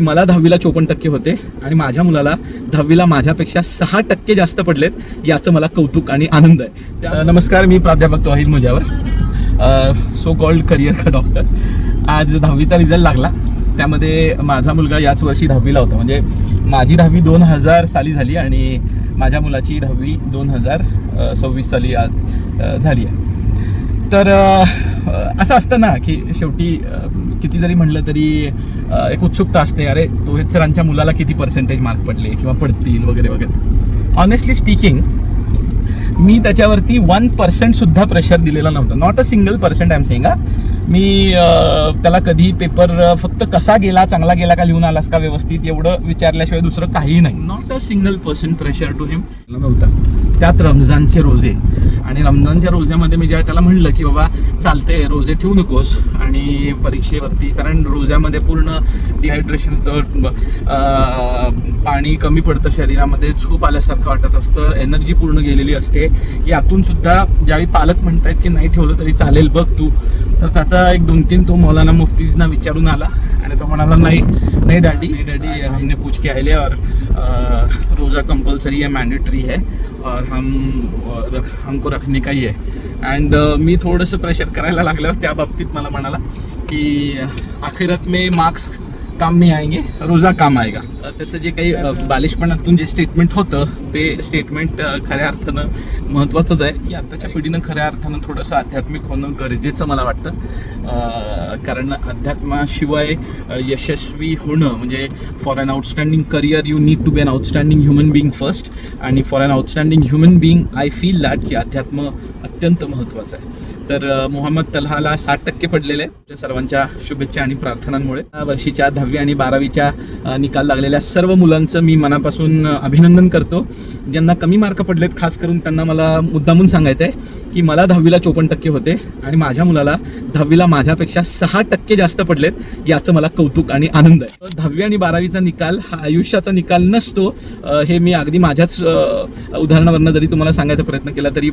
मला 10वीला 54% होते आणि माझ्या मुलाला 10वीला माझ्यापेक्षा 6% जास्त पडलेत, याचं मला कौतुक आणि आनंद आहे. नमस्कार, मी प्राध्यापक तौहीद मुजावर, सो कॉल्ड करिअर का डॉक्टर. आज 10वीचा रिझल्ट लागला. त्यामध्ये माझा मुलगा याच वर्षी 10वीला होता. म्हणजे माझी 10वी 2000 साली झाली आणि माझ्या मुलाची 10वी 2026 साली झाली आहे. तर असं असतं ना की शेवटी किती जरी म्हणलं तरी एक उत्सुकता असते, अरे तोहित सरांच्या मुलाला किती पर्सेंटेज मार्क पडले किंवा पडतील वगैरे वगैरे. ऑनेस्टली स्पीकिंग, मी त्याच्यावरती 1% सुद्धा प्रेशर दिलेला नव्हता. Not a single percent I am saying. मी त्याला कधी पेपर फक्त कसा गेला, चांगला गेला का, लिहून आलास का व्यवस्थित, एवढं विचारल्याशिवाय दुसरं काहीही नाही. Not a single percent pressure to him नव्हता. त्यात रमजानचे रोजे, आणि रमजानच्या रोज्यामध्ये मी जेव्हा त्याला म्हणलं की बाबा चालते, रोजे ठेवू नकोस आणि परीक्षेवरती, कारण रोज्यामध्ये पूर्ण डिहायड्रेशन होतं, पाणी कमी पडतं शरीरामध्ये, झोप आल्यासारखं वाटत असतं, एनर्जी पूर्ण गेलेली असते. यातून सुद्धा ज्यावेळी पालक म्हणतायत की नाही ठेवलं तरी चालेल बघ तू, तर त्याचा एक 2-3 तो मौलाना मुफ्तीजना विचारून आला आणि तो म्हणाला नहीं डैडी हमने पूछ के आए और रोज़ा कंपल्सरी है, मैंडेटरी है और हमको रखने का ही है. अँड मी थोडंसं प्रेशर करायला लागल्यावर त्या बाबतीत मला म्हणाला की आखिरत में मार्क्स काम नाही आएंगे, रोजा काम आएगा. त्याचं जे काही बालिशपणातून जे स्टेटमेंट होतं ते स्टेटमेंट खऱ्या अर्थानं महत्त्वाचंच आहे की आत्ताच्या पिढीनं खऱ्या अर्थानं थोडंसं आध्यात्मिक होणं गरजेचं मला वाटतं. कारण अध्यात्माशिवाय यशस्वी होणं म्हणजे for an outstanding career you need to be an outstanding human being first, आणि for an outstanding human being I feel that की अध्यात्म अत्यंत महत्त्वाचं आहे. तर मोहम्मद तल्हाला 60% पडलेले आहेत. सर्वांच्या शुभेच्छा आणि प्रार्थनांमुळे या वर्षीच्या 10वी आणि 12वीच्या निकाल लागलेल्या सर्व मुलांचं मी मनापासून अभिनंदन करतो. ज्यांना कमी मार्क पडलेत खास करून त्यांना मला मुद्दामून सांगायचं आहे की मला 10वीला 54% होते आणि माझ्या मुलाला 10वीला माझ्यापेक्षा 6% जास्त पडलेत, याचं मला कौतुक आणि आनंद आहे. 10वी आणि 12वीचा निकाल हा आयुष्याचा निकाल नसतो. हे मी अगदी माझ्याच उदाहरणावरनं जरी तुम्हाला सांगायचा प्रयत्न केला तरी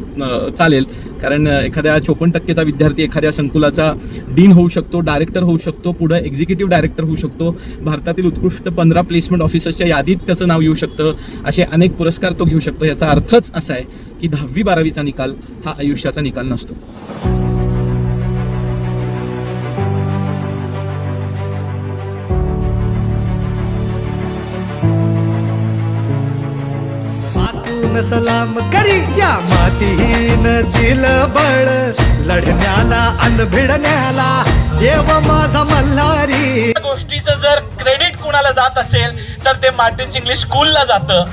चालेल. कारण एखाद्या 54%चा विद्यार्थी एखाद्या संकुलाचा डीन होऊ शकतो, डायरेक्टर होऊ शकतो, पुढे एक्झिक्युटिव्ह डायरेक्टर होऊ शकतो, भारतातील उत्कृष्ट 15 प्लेसमेंट ऑफिसर्सच्या यादीत त्याचं नाव येऊ शकतं, असे अनेक पुरस्कार तो घेऊ शकतो. याचा अर्थच असा आहे की 10वी 12वीचा निकाल हा आयुष्याचा निकाल नसतो. सलाम करी या मातीहीन दिलं बळ, लढण्याला अन भिडण्याला देव माझा मल्हारी. गोष्टीचं जर क्रेडिट कुणाला जात असेल तर ते मार्टिन्स इंग्लिश स्कूलला जातं.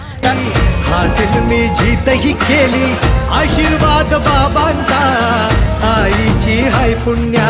हासिल मी जीतही केली, आशीर्वाद बाबांचा, आईची हाय पुण्या